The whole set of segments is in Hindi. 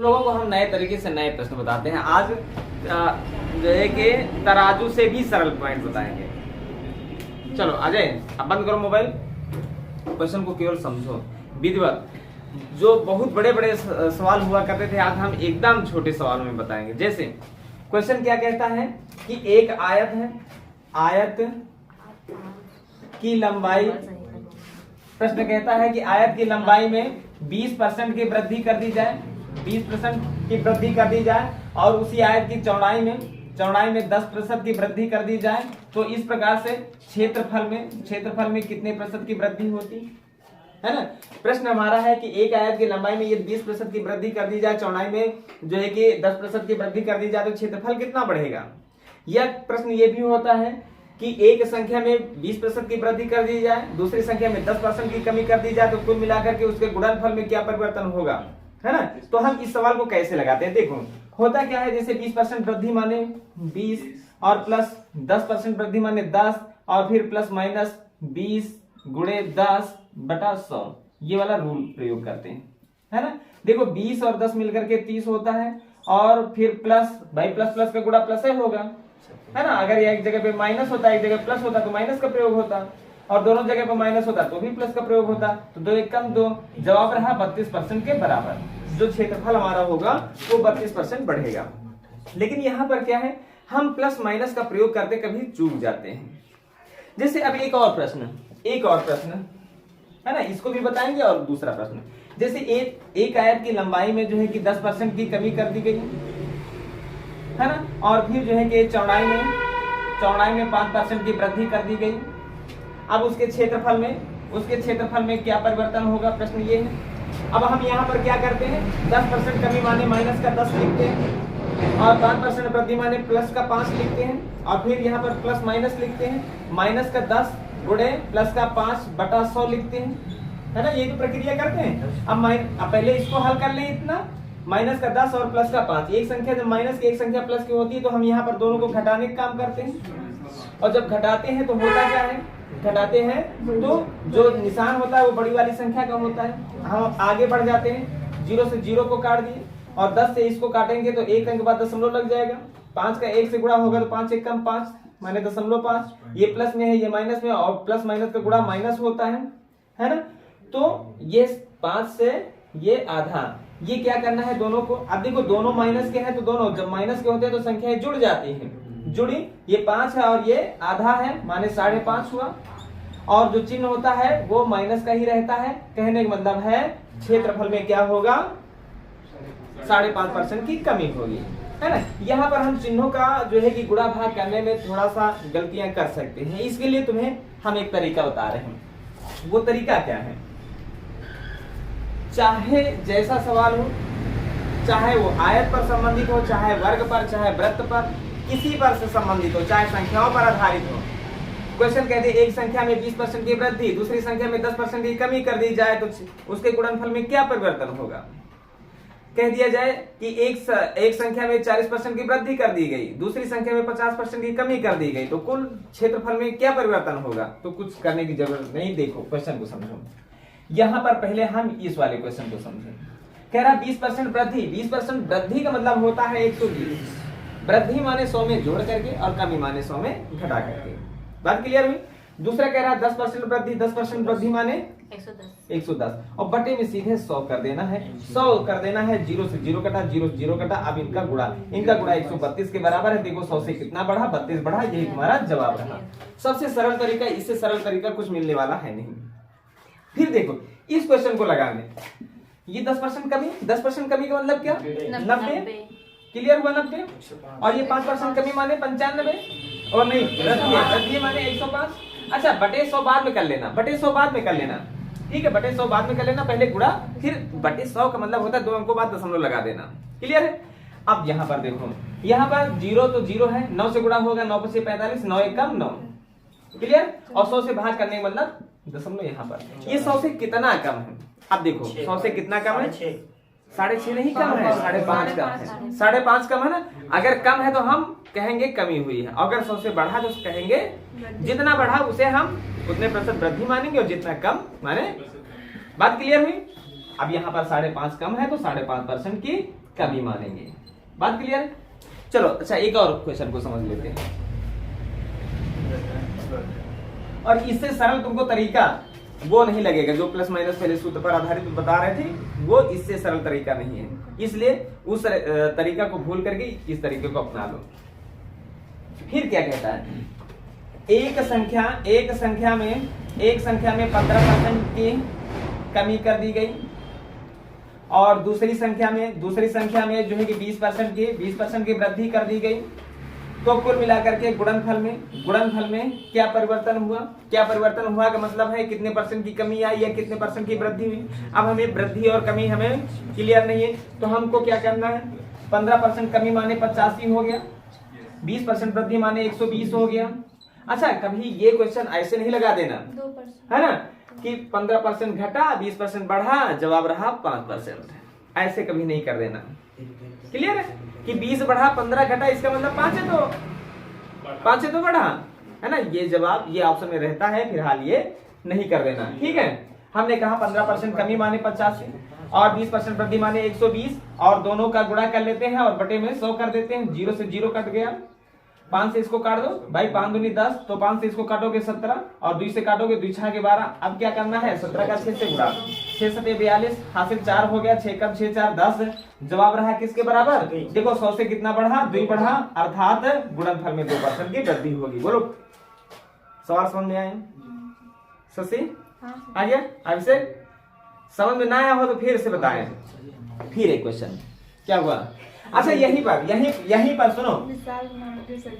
लोगों को हम नए तरीके से नए प्रश्न बताते हैं। आज जो है कि तराजू से भी सरल पॉइंट बताएंगे। चलो आ जाए, अब बंद करो मोबाइल, क्वेश्चन को केवल समझो। विधिवत जो बहुत बड़े बड़े सवाल हुआ करते थे, आज हम एकदम छोटे सवालों में बताएंगे। जैसे क्वेश्चन क्या कहता है कि एक आयत है, आयत की लंबाई, प्रश्न कहता है कि आयत की लंबाई में 20% की वृद्धि कर दी जाए, 20% की वृद्धि कर दी जाए और उसी आयत की चौड़ाई में 10% की वृद्धि कर दी जाए, तो इस प्रकार से क्षेत्रफल में कितने प्रतिशत की वृद्धि होती है ना। प्रश्न हमारा है कि एक आयत की लंबाई में ये 20% की वृद्धि कर दी जाए, चौड़ाई में जो है कि 10% की वृद्धि कर दी जाए, तो क्षेत्रफल कितना बढ़ेगा। यह प्रश्न ये भी होता है कि एक संख्या में 20% की वृद्धि कर दी जाए, दूसरी संख्या में 10% की कमी कर दी जाए, तो कुल मिलाकर के उसके गुणनफल में क्या परिवर्तन होगा, है ना। तो हम इस सवाल को कैसे लगाते हैं, देखो होता क्या है, जैसे 20% वृद्धि माने 20 और प्लस 10% वृद्धि माने 10 और फिर प्लस माइनस 20 गुणे 10/100, ये वाला रूल प्रयोग करते हैं, है ना। देखो 20 और 10 मिलकर के 30 होता है और फिर प्लस, भाई प्लस प्लस का गुणा प्लस ही होगा, है ना। अगर एक जगह पे माइनस होता, एक जगह प्लस होता तो माइनस का प्रयोग होता, और दोनों जगह पे माइनस होता तो भी प्लस का प्रयोग होता, तो 2 एक कम 2, जवाब रहा 32% के बराबर। जो क्षेत्रफल हमारा होगा वो 32% बढ़ेगा। लेकिन यहाँ पर क्या है, हम प्लस माइनस का प्रयोग करते कभी चूक जाते हैं। जैसे अब एक और प्रश्न है ना, इसको भी बताएंगे। और दूसरा प्रश्न, जैसे एक आयत की लंबाई में जो है कि 10% की कमी कर दी गई है ना, और फिर जो है कि चौड़ाई में 5% की वृद्धि कर दी गई। अब उसके क्षेत्रफल में क्या परिवर्तन होगा, प्रश्न ये है। अब हम यहाँ पर क्या करते हैं, 10% कमी माने माइनस का 10 लिखते हैं और 5% वृद्धि माने प्लस का 5 लिखते हैं, और फिर यहाँ पर प्लस माइनस लिखते हैं, माइनस का 10 गुणे प्लस का 5/100 लिखते हैं, है ना। ये तो प्रक्रिया करते हैं। अब पहले इसको हल कर लें, इतना माइनस का 10 और प्लस का 5, एक संख्या जब माइनस की एक संख्या प्लस की होती है तो हम यहाँ पर दोनों को घटाने का काम करते हैं, और जब घटाते हैं तो होता क्या है, घटाते हैं तो जो निशान होता है वो बड़ी वाली संख्या का होता है। हम आगे बढ़ जाते हैं, 0 से 0 को काट दिए और 10 से इसको काटेंगे तो एक अंक बाद दशमलव लग जाएगा। 5 का 1 से गुणा होगा तो 5 एक कम 5 माने 0.5, ये प्लस में है ये माइनस में, और प्लस माइनस का गुणा माइनस होता है ना। तो ये 5 से ये आधा, ये क्या करना है दोनों को। अब देखो दोनों माइनस के हैं तो दोनों जब माइनस के होते हैं तो संख्याएं जुड़ जाती हैं, जुड़ी, ये 5 है और ये आधा है माने 5.5 हुआ, और जो चिन्ह होता है वो माइनस का ही रहता है। कहने का मतलब है क्षेत्रफल में क्या होगा, 5.5% की कमी होगी, है ना। यहाँ पर हम चिन्हों का जो है कि गुणा भाग करने में थोड़ा सा गलतियां कर सकते हैं, इसके लिए तुम्हें हम एक तरीका बता रहे हैं। वो तरीका क्या है, चाहे जैसा सवाल हो, चाहे वो आयत पर संबंधित हो, चाहे वर्ग पर, चाहे वृत्त पर, किसी पर से संबंधित हो, चाहे संख्याओं पर आधारित हो। क्वेश्चन कहते हैं एक संख्या में 20% की वृद्धि, दूसरी संख्या में 10% की कमी कर दी जाए तो उसके गुणनफल में क्या परिवर्तन होगा। कह दिया जाए कि एक संख्या में 40% की वृद्धि कर दी गई, दूसरी संख्या में 50% की कमी कर दी गई, तो कुल क्षेत्रफल में क्या परिवर्तन होगा। तो कुछ करने की जरूरत नहीं, देखो क्वेश्चन को समझो। यहाँ पर पहले हम इस वाले क्वेश्चन को समझें। कह रहा 20% वृद्धि, 20% वृद्धि का मतलब होता है 120, वृद्धि माने 100 में जोड़ करके और कमी माने 100 में घटा करके। बात क्लियर हुई। दूसरा कह रहा 10% वृद्धि, 10% वृद्धि माने 110 और बटे में सीधे 100 कर देना है, 100 कर देना है, 0 से 0 कटा, 0 से 0 कटा। अब इनका गुणा 132 के बराबर है। देखो 100 से कितना बढ़ा, 32 बढ़ा, यही तुम्हारा जवाब रहा। सबसे सरल तरीका, इससे सरल तरीका कुछ मिलने वाला है नहीं। फिर देखो इस क्वेश्चन को लगाने, ये 10% कमी, 10% कमी का मतलब क्या, 90, क्लियर हुआ 90, और ये 5% कमी माने 95, और नहीं वृद्धि माने 105। अच्छा बटे 100 बाद में कर लेना, बटे 100 बाद में कर लेना, ठीक है, बटे 100 बाद में कर लेना, पहले गुणा फिर बटे 100 का मतलब होता है 2 अंकों बाद दशमलव लगा देना, क्लियर है। अब यहाँ पर देखो, यहाँ पर 0 तो 0 है, 9 से गुणा होगा, 9 से 45, 9 एक कम 9, क्लियर, और 100 से भाग करने का मतलब दशमलव यहाँ पर। ये 100 से कितना कम है, अब देखो 100 से कितना कम है, 6.5 नहीं कम है, 5.5 कम है, 5.5 कम है ना। अगर कम है तो हम कहेंगे कमी हुई है, अगर 100 से बढ़ा तो कहेंगे जितना बढ़ा उसे हम उतने प्रतिशत वृद्धि मानेंगे, और जितना कम माने। बात क्लियर हुई। अब यहाँ पर 5.5 कम है तो 5.5% की कमी मानेंगे। बात क्लियर है? चलो अच्छा एक और क्वेश्चन को समझ लेते हैं, और इससे सरल तुमको तरीका वो नहीं लगेगा जो प्लस माइनस पहले सूत्र पर आधारित बता रहे थे, वो इससे सरल तरीका नहीं है, इसलिए उस तरीका को भूल करके इस तरीके को अपना लो। फिर क्या कहता है, एक संख्या में 15% की कमी कर दी गई, और दूसरी संख्या में जो है कि 20% की वृद्धि कर दी गई। तो कुल मिलाकर के गुणनफल में क्या परिवर्तन हुआ का मतलब है कितने परसेंट की कमी आई या कितने परसेंट की वृद्धि हुई। अब हमें वृद्धि और कमी हमें क्लियर नहीं है, तो हमको क्या करना है, 15% कमी माने 85 हो गया, 20% वृद्धि माने 120 हो गया। अच्छा कभी ये क्वेश्चन ऐसे नहीं लगा देना, है ना, कि 15% घटा 20% बढ़ा, जवाब रहा 5%, ऐसे कभी नहीं कर देना। क्लियर है कि 20 बढ़ा 15 घटा, इसका मतलब 5 है तो बढ़ा, है ना, ये जवाब ये ऑप्शन में रहता है, फिलहाल ये नहीं कर देना। ठीक है, हमने कहा 15% कमी माने 85 और 20% वृद्धि माने 120, और दोनों का गुणा कर लेते हैं और बटे में 100 कर देते हैं। 0 से 0 कट गया, 5 से इसको काट दो भाई, 5 दूनी 10, तो 5 से इसको काटोगे 17 और 2 से काटोगे 2 6 के 12। अब क्या करना है, 17 का 6 से गुणा, 6 7 42, हासिल 4 हो गया, 6 कम 6 4 10, जवाब रहा किसके बराबर, देखो 100 से कितना बढ़ा, 2 बढ़ा, अर्थात गुणनफल में 2% की वृद्धि होगी। बोलो सवाल समझ में आया? शशि आ गया? अभिषेक समझ में ना आया हो तो फिर से बताएं। फिर एक क्वेश्चन क्या हुआ, अच्छा यहीं पर सुनो,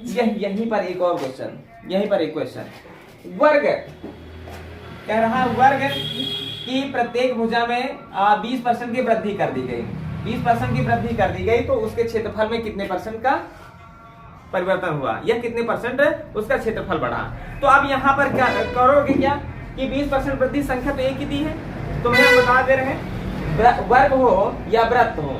यहीं पर एक और क्वेश्चन, वर्ग कह रहा है, वर्ग की प्रत्येक भुजा में 20% की वृद्धि कर दी गई, 20% की वृद्धि कर दी गई, तो उसके क्षेत्रफल में कितने परसेंट का परिवर्तन हुआ या कितने परसेंट उसका क्षेत्रफल बढ़ा। तो अब यहाँ पर क्या करोगे, क्या कि 20% वृद्धि संख्या तो एक ही दी है, तो हम बता दे रहे हैं, वर्ग हो या वृत्त हो,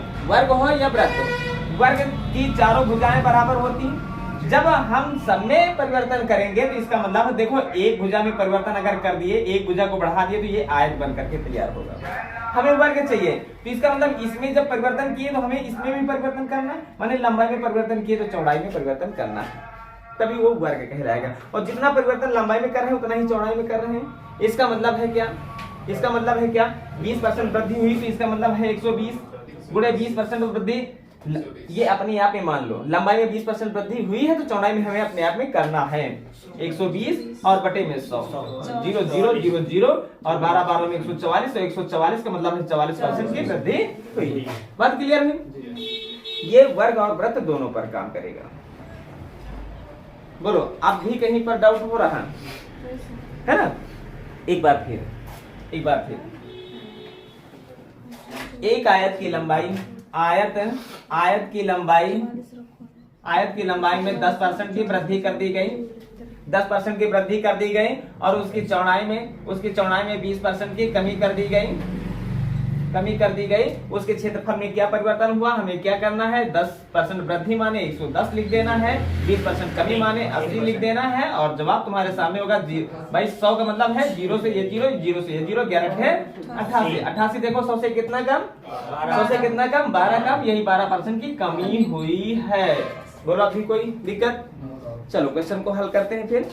वर्ग की चारों भुजाएं बराबर होती हैं। जब हम सब में परिवर्तन करेंगे तो इसका मतलब देखो, एक भुजा में परिवर्तन अगर कर दिए, एक भुजा को बढ़ा दिए, तो ये आयत बन करके तैयार होगा। हमें वर्ग चाहिए, तो इसका मतलब इसमें जब परिवर्तन किए तो हमें इसमें भी परिवर्तन करना है, माने लंबाई में परिवर्तन किए तो चौड़ाई में परिवर्तन करना है, तभी वो वर्ग कहलाएगा। और जितना परिवर्तन लंबाई में कर रहे हैं उतना ही चौड़ाई में कर रहे हैं। इसका मतलब है क्या, 20% वृद्धि हुई, तो इसका मतलब है 120 गुणे 20% वृद्धि, ये अपने आप में मान लो, लंबाई में 20% वृद्धि हुई है तो चौड़ाई में हमें अपने आप में करना है 120 और बटे में 100, 0 0 0 0 और 12 12 में 144, तो 144 का मतलब है 40% की वृद्धि हुई। बात क्लियर है? ये वर्ग और वृत्त दोनों पर काम करेगा। बोलो अब भी कहीं पर डाउट हो रहा है ना? एक बार फिर एक आयत की लंबाई में 10% की वृद्धि कर दी गई, 10% की वृद्धि कर दी गई, और उसकी चौड़ाई में 20% की कमी कर दी गई। उसके क्षेत्रफल में क्या परिवर्तन हुआ, हमें क्या करना है, 10% वृद्धि माने 110 लिख देना है, 20% कमी माने 80 लिख देना है, और जवाब तुम्हारे सामने होगा भाई 100 का मतलब है 0 से ये 0, 0 से ये 0, 11 है 88। देखो 100 से कितना कम, 12 कम, यही 12% की कमी हुई है। बोलो अभी कोई दिक्कत? चलो क्वेश्चन को हल करते हैं फिर।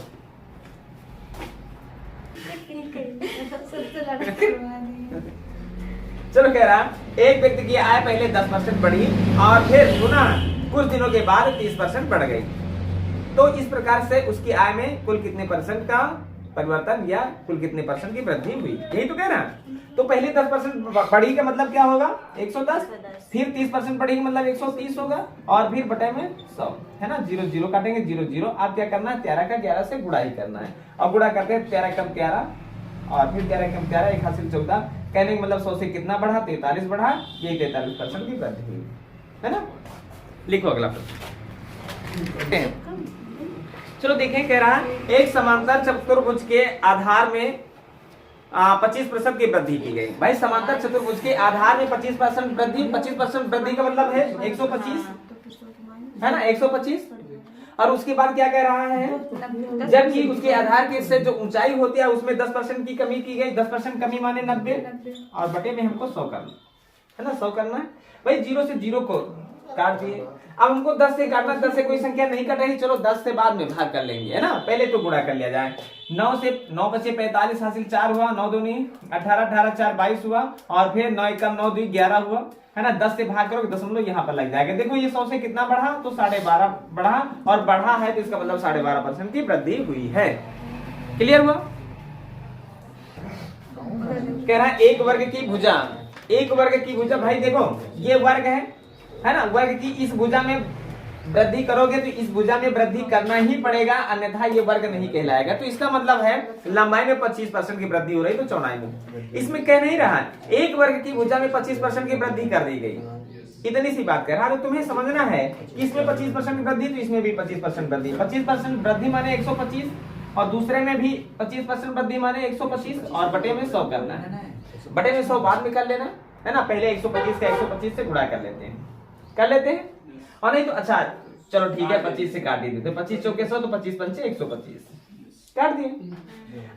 चलो कह रहा, एक व्यक्ति की आय पहले 10% बढ़ी और फिर सुना कुछ दिनों के बाद 30% बढ़ गई, तो इस प्रकार से उसकी आय में कुल कितने परसेंट का परिवर्तन या कुल कितने परसेंट की वृद्धि हुई, यही तो कह रहा। तो पहले 10% बढ़ी का मतलब क्या होगा, 110, फिर 30% बढ़ी का मतलब 130 होगा, और फिर बटे में 100, है ना, 0 0 काटेंगे, 0 0। आप क्या करना है, 13 का 11 से गुणा ही करना है, और गुणा करते हैं 13 कम 13 और फिर 13 कम 13, 1 हासिल 14, कहने का मतलब 100 से कितना बढ़ा, 43 बढ़ा, यही 43% की वृद्धि हुई, है ना। लिखो अगला प्रश्न। चलो देखें, कह रहा एक समांतर चतुर्भुज के आधार में 25% की वृद्धि की गई। भाई समांतर चतुर्भुज के आधार में 25% वृद्धि, 25% वृद्धि का मतलब है 125, है ना, 125। और उसके बाद क्या कह रहा है, जबकि उसके आधार के से जो ऊंचाई होती है उसमें 10% की कमी की गई, 10% कमी माने 90, और बटे में हमको 100 करना है ना, 100 करना है। भाई 0 से 0 को काट दिए। अब हमको 10 से काटना, 10 से कोई संख्या नहीं कट रही, चलो 10 से बाद में भाग कर लेंगे, है ना, पहले तो गुणा कर लिया जाए। 9 से 9 बचे 45 हासिल 4 हुआ, 9 दूनी 18, 18 4 22 हुआ, और फिर 9 एकम 9 2 11 हुआ, है ना। 10 से भाग करोगे दशमलव यहाँ पर लग जाएगा। देखो ये 100 से कितना बढ़ा, तो 12.5 बढ़ा, और बढ़ा है तो इसका मतलब 12.5% की वृद्धि हुई है। क्लियर हुआ? कह रहा है एक वर्ग की भुजा, एक वर्ग की भुजा, भाई देखो ये वर्ग है ना, वर्ग की इस भुजा में वृद्धि करोगे तो इस भुजा में वृद्धि करना ही पड़ेगा, अन्यथा ये वर्ग नहीं कहलाएगा। तो इसका मतलब है लंबाई में 25% की वृद्धि हो रही, तो चौड़ाई में। इसमें कह नहीं रहा एक वर्ग की भुजा में 25% की वृद्धि कर दी गई, इतनी सी बात कर रहा है। तो तुम्हें समझना है कि इसमें 25% वृद्धि, तो इसमें भी 25% वृद्धि। 25% वृद्धि माने 125, और दूसरे में भी 25% वृद्धि माने 125, और बटे में 100 करना है। बटे में 100 बाद में कर लेना, है ना। पहले 125 का 125 से गुणा कर लेते हैं, और नहीं तो अच्छा चलो ठीक है 25 से काट दीजिए, तो 25 चौके 100, तो 25 पंचे 125 काट दिए।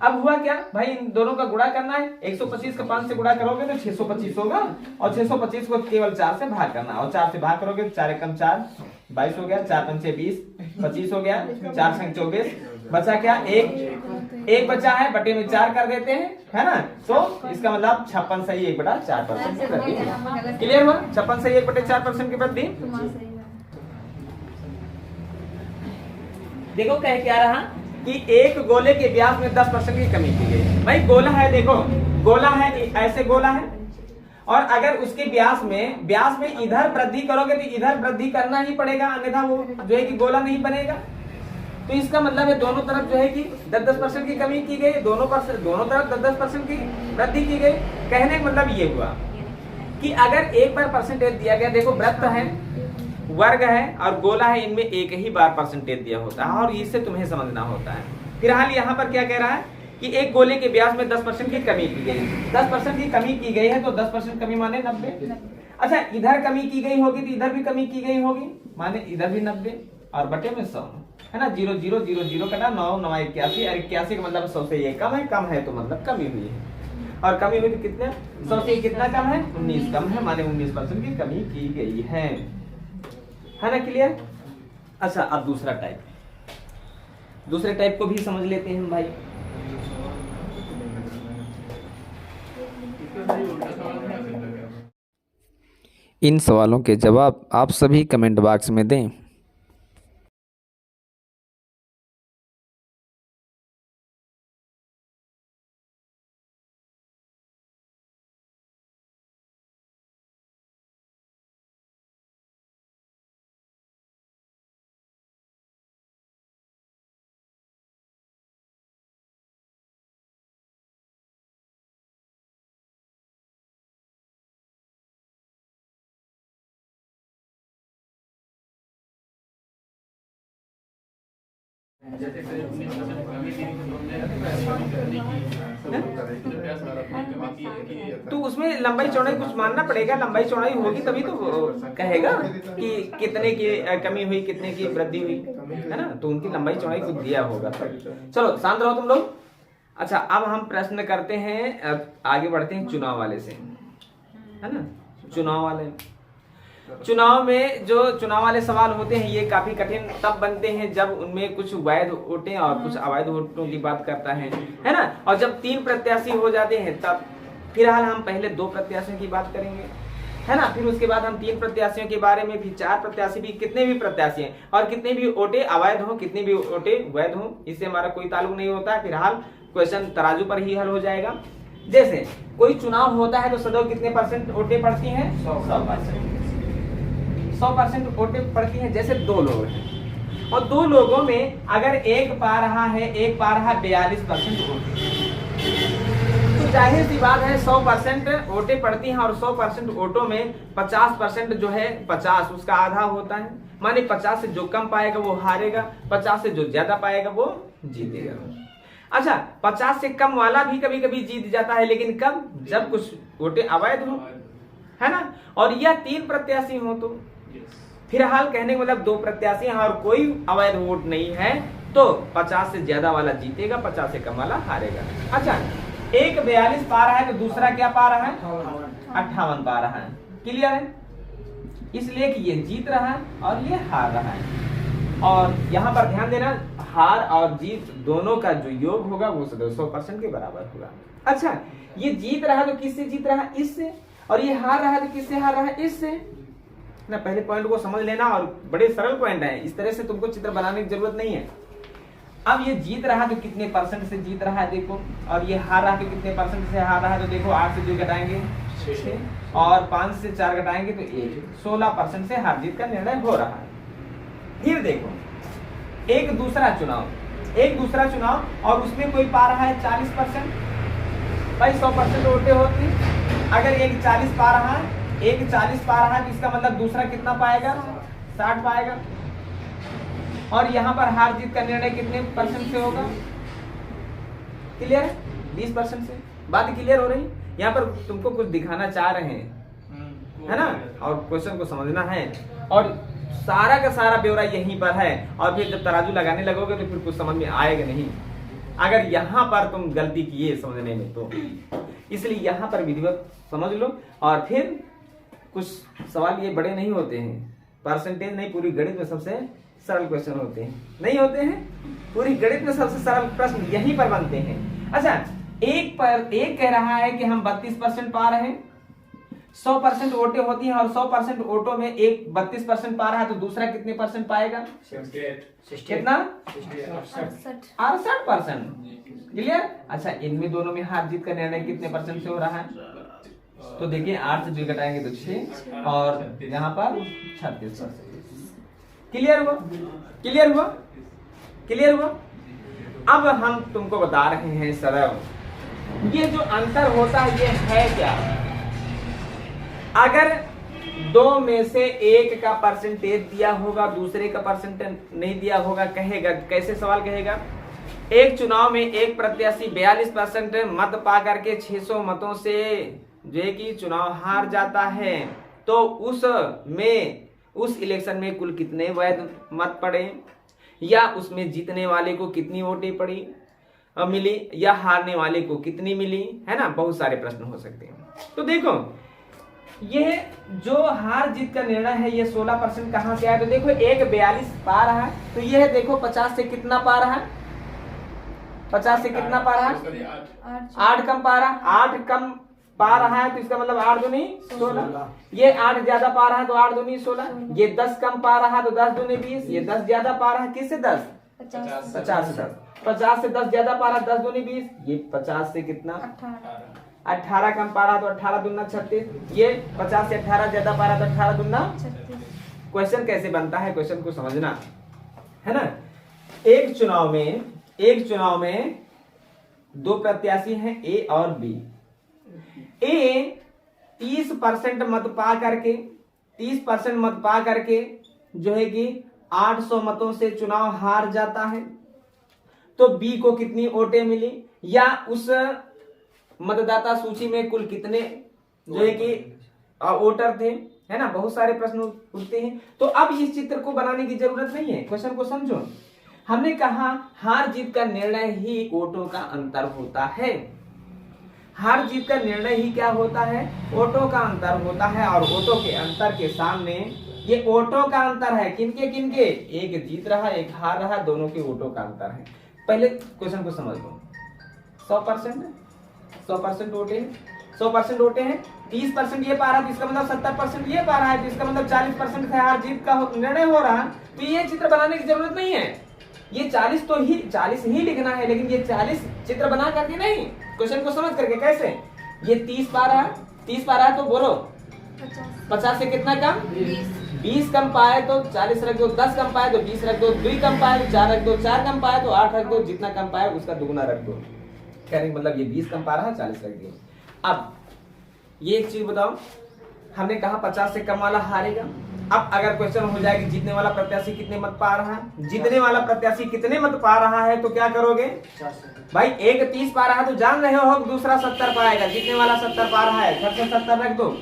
अब हुआ क्या भाई, इन दोनों का गुणा करना है। 125 का 5 से गुणा करोगे तो 625 होगा, और 625 को केवल 4 से भाग करना, और 4 से भाग करोगे तो 4 एकम 4 22 हो गया, 4 पंचे 20 25 हो गया, 4 संग 24, बचा क्या एक बचा है, बटे में 4 कर देते हैं, है ना। तो इसका मतलब 56 सही 1/4% की वृद्धि। क्लियर हुआ? 56 सही 1/4% की वृद्धि। देखो कह क्या रहा कि एक गोले के व्यास में 10% की कमी की गई। भाई गोला है, देखो गोला है, ऐसे गोला है, और अगर उसके व्यास में इधर वृद्धि करोगे तो इधर वृद्धि करना ही पड़ेगा, अन्यथा वो जो है कि गोला नहीं बनेगा। तो इसका मतलब है दोनों तरफ जो है कि 10% की कमी की गई, दोनों तरफ 10% की वृद्धि की गई। कहने का मतलब ये हुआ कि अगर एक बार परसेंटेज दिया गया, देखो वृत्त है, वर्ग है और गोला है, इनमें एक ही बार परसेंटेज दिया होता है, और इससे तुम्हें समझना होता है। फिलहाल यहाँ पर क्या कह रहा है कि एक गोले के व्यास में 10% की कमी की गई, 10% की कमी की गई है, तो 10% कमी माने 90। अच्छा इधर कमी की गई होगी तो इधर भी कमी की गई होगी, माने इधर भी 90, और बटे में 100, है ना। 0 0 0 0 कटा 9 9 81, और 81 का मतलब 100 से ये कम है तो मतलब कमी हुई है, और कमी हुई तो कितने 100 से कितना कम है 19 कम है, माने 19% की कमी की गई है ना। क्लियर? अच्छा अब दूसरा टाइप, दूसरे टाइप को भी समझ लेते हैं हम भाई। इन सवालों के जवाब आप सभी कमेंट बॉक्स में दें। तो उसमें लंबाई चौड़ाई कुछ मानना पड़ेगा, लंबाई चौड़ाई होगी तभी तो कहेगा कि कितने की कमी हुई, कितने की वृद्धि हुई, है ना। तो उनकी लंबाई चौड़ाई कुछ दिया होगा। चलो शांत रहो तुम लोग। अच्छा अब हम प्रश्न करते हैं, आगे बढ़ते हैं चुनाव वाले से, है ना। चुनाव में जो चुनाव वाले सवाल होते हैं ये काफी कठिन तब बनते हैं जब उनमें कुछ वैध वोटें और कुछ अवैध वोटों की बात करता है ना। और जब 3 प्रत्याशी हो जाते हैं तब फिलहाल हम पहले 2 प्रत्याशियों की बात करेंगे, है ना। फिर उसके बाद हम 3 प्रत्याशियों के बारे में, फिर 4 प्रत्याशी भी, कितने भी प्रत्याशी हैं और कितने भी वोटें अवैध हो, कितने भी वोटें वैध हो, इससे हमारा कोई ताल्लुक नहीं होता है। फिलहाल क्वेश्चन तराजू पर ही हल हो जाएगा। जैसे कोई चुनाव होता है तो सदैव कितने परसेंट वोटें पड़ती हैं 100% वोटें पड़ती हैं। जैसे 2 लोग हैं और 2 लोगों में अगर एक पा रहा है 42% वोटें, तो जाहिर सी बात है 100% वोटें पड़ती हैं और 100% वोटों में 50% जो है 50 उसका आधा होता है, माने 50 से जो कम पाएगा वो हारेगा, 50 से जो ज्यादा पाएगा वो जीतेगा। अच्छा 50 से कम वाला भी कभी कभी जीत जाता है, लेकिन कब, जब कुछ वोटें अवैध हो, है ना। और यह 3 प्रत्याशी हो तो फिलहाल कहने का मतलब 2 प्रत्याशी हैं और कोई अवैध वोट नहीं है तो 50 से ज्यादा वाला जीतेगा, 50 से कम वाला हारेगा। अच्छा एक 42 पा रहा है तो दूसरा क्या पा रहा है 58 पा रहा है। क्लियर है? इसलिए कि ये जीत रहा है और ये हार रहा है। और यहाँ पर ध्यान देना, हार और जीत दोनों का जो योग होगा वो 100% के बराबर होगा। अच्छा, ये जीत रहा है तो किससे जीत रहा है? इससे। और ये हार रहा है तो किससे हार रहा है? इससे ना। पहले पॉइंट को समझ लेना, और बड़े सरल पॉइंट है, इस तरह से तुमको चित्र बनाने की जरूरत नहीं है। अब ये जीत रहा है तो कितने % से जीत रहा है देखो, और ये हार रहा है तो कितने % से हार रहा है। तो देखो 8 से 2 घटाएंगे 6, और 5 से 4 घटाएंगे तो 1, 16% से हार जीत का निर्णय हो रहा है। फिर देखो एक दूसरा चुनाव, और उसमें कोई पा रहा है 40%। भाई 100% वोटें होती, अगर एक 40 पा रहा है, एक 40 पा रहा है तो इसका मतलब दूसरा कितना पाएगा? 60 पाएगा। और यहाँ पर हार जीत का निर्णय कितने % से होगा? क्लियर है? 20% से। बात क्लियर हो रही? यहाँ पर तुमको कुछ दिखाना चाह रहे हैं, है ना, और क्वेश्चन को समझना है, और सारा का सारा ब्यौरा यहीं पर है। और फिर जब तराजू लगाने लगोगे तो फिर कुछ समझ में आएगा नहीं, अगर यहाँ पर तुम गलती किए समझने में तो। इसलिए यहाँ पर विधिवत समझ लो, और फिर कुछ सवाल ये बड़े नहीं होते हैं, परसेंटेज नहीं, पूरी गणित में सबसे सरल क्वेश्चन होते हैं, नहीं होते हैं, पूरी गणित में सबसे सरल प्रश्न यहीं पर बनते हैं। अच्छा, एक कह रहा है कि हम 32% पा रहे हैं, 100% वोटें होती हैं, और 100% वोटों में एक 32% पा रहा है, तो दूसरा कितने % पाएगा? कितना? 68%। क्लियर? अच्छा, इनमें दोनों में हार जीत का निर्णय कितने % से हो रहा है? तो देखिए 8 से 2 घटाएंगे तो 6, और यहाँ पर 36%। क्लियर हुआ? क्लियर हुआ? क्लियर हुआ? अब हम तुमको बता रहे हैं सरल, ये जो अंतर होता है ये है क्या? अगर 2 में से एक का परसेंटेज दिया होगा, दूसरे का परसेंटेज नहीं दिया होगा, कहेगा कैसे? सवाल कहेगा एक चुनाव में एक प्रत्याशी 42% मत पा करके 600 मतों से जो है कि चुनाव हार जाता है, तो उस इलेक्शन में कुल कितने वैध मत पड़े, या उसमें जीतने वाले को कितनी वोटें पड़ी मिली, या हारने वाले को कितनी मिली, है ना। बहुत सारे प्रश्न हो सकते हैं। तो देखो ये जो हार जीत का निर्णय है ये 16% कहां से आया? तो देखो एक 42 पा रहा है, तो ये है देखो 50 से कितना पा रहा है? 50 से कितना पा रहा है? 8 कम पा रहा है। 8 कम पा रहा है तो इसका मतलब 8 दूनी 16। ये 8 ज्यादा पा रहा है तो 8 दूनी 16। ये 10 कम पा रहा है तो 10 दूनी 20। ये 10 ज्यादा पा रहा है, किससे? 10 50 से 10। 50 से 10 ज्यादा पा रहा है, 10 दूनी 20। ये 50 से कितना? 18 कम पा रहा है तो 18 दूना 36। ये 50 से 18 ज्यादा पा रहा है तो 18 दूना 36। क्वेश्चन कैसे बनता है, क्वेश्चन को समझना है ना। एक चुनाव में 2 प्रत्याशी हैं, ए और बी। ए 30% मत पा करके जो है कि 800 मतों से चुनाव हार जाता है, तो बी को कितनी वोटें मिली, या उस मतदाता सूची में कुल कितने जो है कि वोटर थे, है ना। बहुत सारे प्रश्न उठते हैं। तो अब इस चित्र को बनाने की जरूरत नहीं है, क्वेश्चन को समझो। हमने कहा हार जीत का निर्णय ही वोटों का अंतर होता है। हार जीत का निर्णय ही क्या होता है? वोटों का अंतर होता है। और वोटों के अंतर के सामने ये वोटों का अंतर है, किनके? एक जीत रहा है, एक हार रहा है, दोनों के वोटों का अंतर है। पहले क्वेश्चन को समझ लो। 100% वोटे हैं, 100% वोटे हैं, 30% ये पा रहा है तो इसका मतलब 70% ये पा रहा है, तो इसका मतलब 40% से हार जीत का निर्णय हो रहा है। तो ये चित्र बनाने की जरूरत नहीं है। ये 40 ही लिखना है, लेकिन ये 40 चित्र बना करके नहीं, क्वेश्चन को समझ करके। कैसे? ये 30 पा रहा है तो बोलो 50 से कितना कम? 20 कम पाए तो 40 रख दो, 10 कम पाए तो 20 रख दो, 2 कम पाए तो 4 रख दो, 4 कम पाए तो 8 रख दो, जितना कम पाए उसका दुगुना रख दो। कहने का मतलब ये 20 कम पा रहा है, 40 रख दिया। अब ये एक चीज बताओ, हमने कहा 50 से कम वाला हारेगा। अब अगर क्वेश्चन हो जाए कि जीतने वाला प्रत्याशी कितने मत पा रहा है, जीतने वाला प्रत्याशी कितने मत पा रहा है, तो क्या करोगे भाई? एक 30 पा रहा है तो जान रहे हो दूसरा 70 पाएगा, जीतने वाला 70 पा रहा है, घर से 70 रख दो।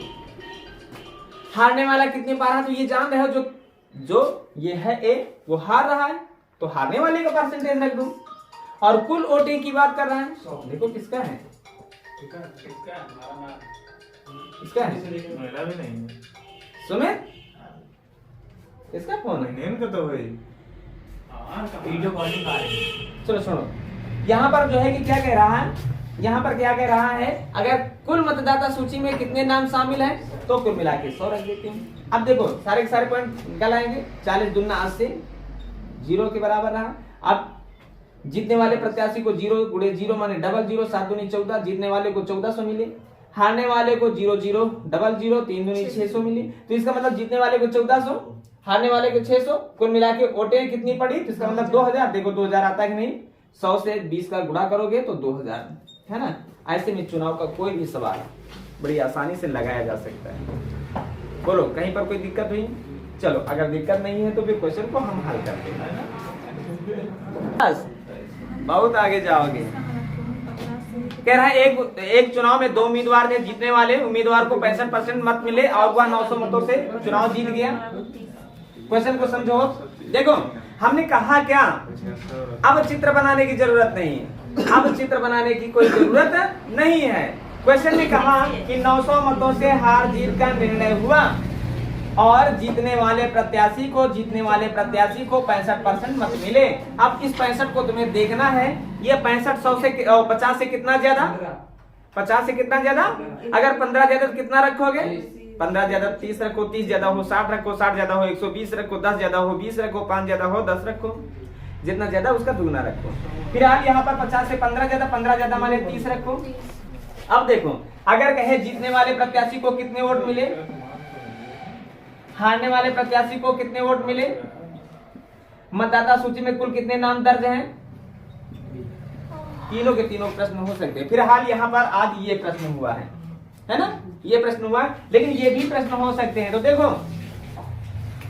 हारने वाला कितने पा रहा है तो ये जान रहे हो, जो ये है ए वो हार रहा है, तो हारने वाले का परसेंटेज रख दो। और कुल वोटिंग की बात कर रहा है, देखो किसका है, इसका है सुमित, इसका फोन है। नेम का तो है वीडियो कॉलिंग आ रही है। चलो सुनो, यहाँ पर जो है कि क्या कह रहा है, यहाँ पर क्या कह रहा है, अगर कुल मतदाता सूची में कितने नाम शामिल हैं तो कुल मिला के 100 रख देते हैं। अब देखो सारे के सारे पॉइंट निकल आएंगे। 40 दूना 80 जीरो के बराबर रहा। अब जीतने वाले प्रत्याशी को 0 गुणे 0 माने डबल 0, 7 दूनी 14, जीतने वाले को 1400 मिले, हारने वाले को 0 0 डबल 0, 3 दूनी 600 मिली। तो इसका मतलब जीतने वाले को 1400, हारने वाले को 600, कुल मिला के वोटें कितनी पड़ी, तो इसका मतलब 2000। देखो 2000 आता है कि नहीं, 100 से 20 का गुणा करोगे तो 2000 है ना। ऐसे में चुनाव का कोई भी सवाल बड़ी आसानी से लगाया जा सकता है। बोलो कहीं पर कोई दिक्कत हुई? चलो अगर दिक्कत नहीं है तो फिर क्वेश्चन को हम हल करते हैं। बस बहुत आगे जाओगे। कह रहा है एक चुनाव में 2 उम्मीदवार थे, जीतने वाले उम्मीदवार को 65% मत मिले और वह 900 मतों से चुनाव जीत गया। क्वेश्चन को समझो। देखो हमने कहा क्या, अब चित्र बनाने की जरूरत नहीं है, अब चित्र बनाने की कोई जरूरत नहीं है। क्वेश्चन ने कहा कि 900 मतों से हार जीत का निर्णय हुआ और जीतने वाले प्रत्याशी को 65% मत मिले। अब इस 65 को तुम्हें देखना है, ये 65 100 से 50 से कितना ज्यादा, 50 से कितना ज्यादा। अगर 15 ज्यादा तो कितना रखोगे, 15 ज्यादा 30 रखो, 30 ज्यादा हो 60 रखो, 60 ज्यादा हो 120 रखो, 10 ज्यादा हो 20 रखो, 5 ज्यादा हो 10 रखो, जितना ज्यादा उसका दुगना रखो। फिर आप यहाँ पर 50 से 15 ज्यादा, 15 ज्यादा माने 30 रखो। अब देखो अगर कहे जीतने वाले प्रत्याशी को कितने वोट मिले, हारने वाले प्रत्याशी को कितने वोट मिले, मतदाता सूची में कुल कितने नाम दर्ज हैं, तीनों के तीनों प्रश्न हो सकते हैं। फिलहाल यहाँ पर आज ये प्रश्न हुआ है ना, ये प्रश्न हुआ, लेकिन ये भी प्रश्न हो सकते हैं। तो देखो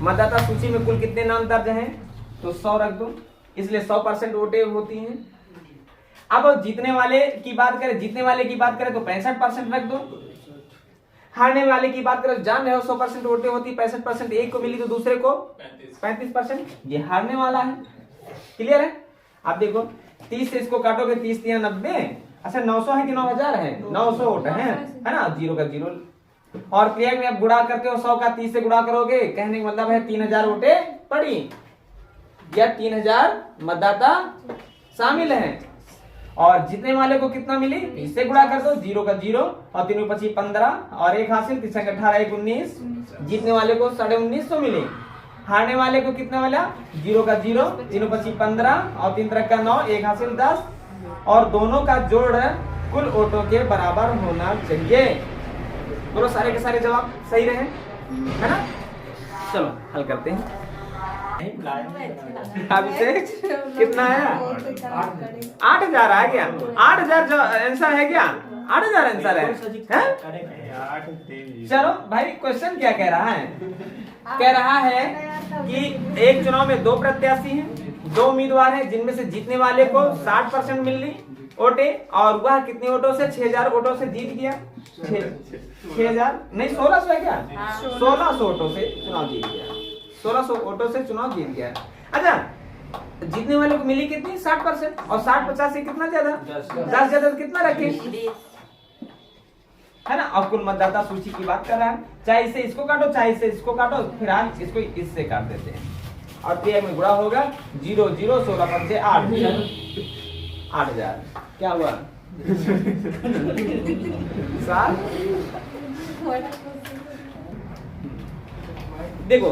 मतदाता सूची में कुल कितने नाम दर्ज हैं, तो 100 रख दो, इसलिए 100% वोटें होती हैं। अब जीतने वाले की बात करें, जीतने वाले की बात करें तो 65% रख दो। हारने वाले की बात करें, जान रहे हो 100% वोटें होती, 65% एक को मिली तो दूसरे को 35%, ये हारने वाला है। क्लियर है? आप देखो 30 से इसको काटोगे, 30 3 90। अच्छा 900 है कि 9000 है, 900 वोट है ना, 0 का 0। और क्रिया में आप गुणा करते हो, 100 का 30 से गुणा करोगे, कहने का मतलब है 3000 वोटें पड़ी या 3000 मतदाता शामिल हैं। और जीतने वाले को कितना मिली, इससे गुणा कर दो, 0 का 0 और 3 25 15 और 1 हासिल, 3 18 1 19। जीतने वाले को 1950 मिली। हारने वाले को कितना मिला, 0 का 0, 3 25 15 और 3 3 का 9, 1 हासिल 10। और दोनों का जोड़ कुल वोटों के बराबर होना चाहिए। बोलो सारे के सारे जवाब सही रहे, है ना। चलो हल करते हैं। अभिषेक कितना आया, 8000 आ गया। 8000 जो आंसर है क्या, 8000 आंसर है? चलो भाई क्वेश्चन क्या कह रहा है, कह रहा है कि एक चुनाव में 2 प्रत्याशी हैं, 2 उम्मीदवार हैं, जिनमें से जीतने वाले को 60% मिली वोटें और वह कितने वोटों से, 6000 वोटों से जीत गया। 6000 नहीं 1600 है क्या, 1600 वोटों से चुनाव जीत गया, 1600 वोटों से चुनाव जीत गया। अच्छा जीतने वाले को मिली कितनी, 60%, और 60 50 से कितना ज्यादा, 10 ज्यादा, कितना रखे, है ना। और कुल मतदाता सूची की बात कर रहा है, चाहे इसे इसको काटो चाहे इसे इसको काटो, फिर हम इसको इससे काट देते हैं और क्रिया में गुणा होगा, 0 0 16 5 8 8000 क्या हुआ 7। देखो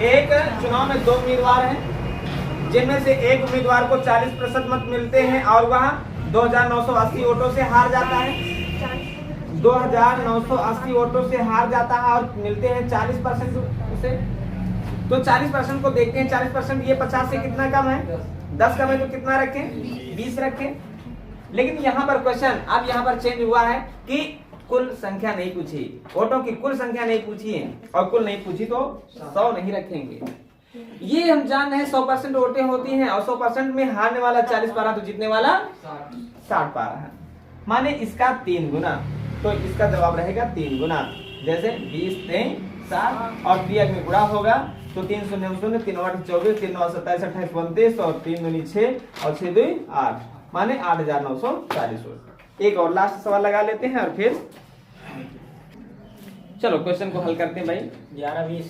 एक चुनाव में 2 उम्मीदवार हैं, जिनमें से एक उम्मीदवार को 40% मत मिलते हैं और वह 2980 वोटों से हार जाता है। 2980 वोटों से हार जाता है और मिलते हैं 40% उसे। तो 40% को देखते हैं, 40% ये 50 से कितना कम है, 10 कम है, तो कितना रखें, 20 रखें। लेकिन यहाँ पर क्वेश्चन अब यहाँ पर चेंज हुआ है कि कुल संख्या नहीं पूछी, वोटों की कुल संख्या नहीं पूछी है, और कुल नहीं पूछी तो 100 नहीं रखेंगे। ये हम जान रहे हैं 100% वोटें होती हैं और 100% में हारने वाला 40 पारा तो जीतने वाला 60 पारा है, माने इसका 3 गुना। तो इसका जवाब रहेगा 3 गुना, जैसे 20 3 60 और क्रिया में गुणा होगा तो 3 0 0 3 8 24 3 9 27 28 29 और 3 दूनी 6 और 6 2 8, माने 8940 वोट। एक और लास्ट सवाल लगा लेते हैं और फिर चलो क्वेश्चन को हल करते हैं भाई। 11-20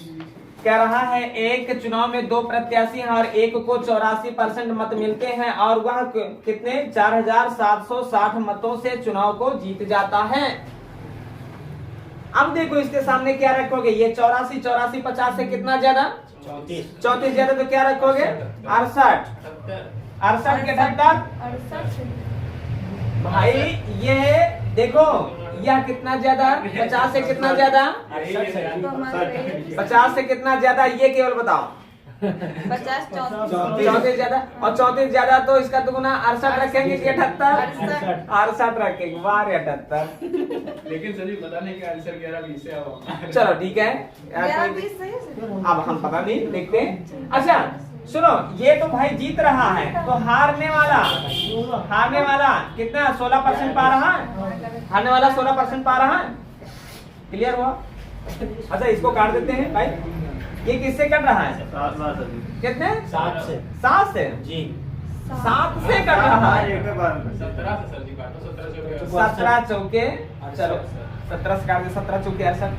कह रहा है एक चुनाव में दो प्रत्याशी हैं और एक को 84% मत मिलते हैं और वह कितने 4760 मतों से चुनाव को जीत जाता है। अब देखो इसके सामने क्या रखोगे, ये 84 50 से कितना ज्यादा 34 ज्यादा, तो क्या रखोगे 68 68 के 78 भाई ये देखो यह कितना ज्यादा 50 से कितना ज्यादा 50 से कितना ज्यादा, ये केवल बताओ 50 34 ज्यादा, और 34 ज्यादा तो इसका दुगुना 68 रखेंगे कि 78 68 रखेंगे, बार 78। लेकिन सर बताने का आंसर 11-20 से आओ। चलो ठीक है, 11-20 सही है। अब हम पता नहीं देखते हैं। अच्छा सुनो, ये तो भाई जीत रहा है, तो हारने वाला कितना 16% पा रहा है, हारने वाला 16% पा रहा है। क्लियर हुआ? अच्छा इसको काट देते हैं भाई, ये किससे कट रहा है, कितने 7 से जी 7 से कट रहा है। 17 से सर जी काटो, 17 चौके, चलो 17 से काट दे, 17 चौके 68,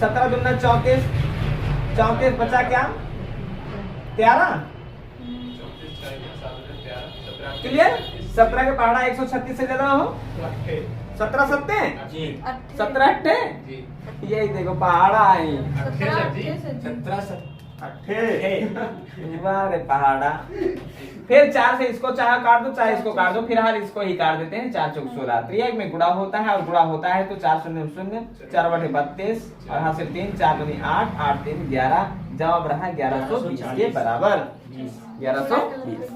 17 दूना 34, 34 बचा क्या 13। क्लियर? 17 के पहाड़ा 136 से ज्यादा हो, 17 सत्ते जी 17 अट्ठे, यही देखो पहाड़ा है 17 पहाड़ा। फिर 4 से इसको चाहे काट दो चाहे इसको काट दो, फिलहाल इसको ही काट देते हैं। 4 चौक 16, त्रियक में गुणा होता है और गुणा होता है तो 4 शून्य 0, 4 बटे 32 और यहाँ से 3, 4 दूनी 8, 8 3 11, जवाब रहा 1120 के बराबर 1120।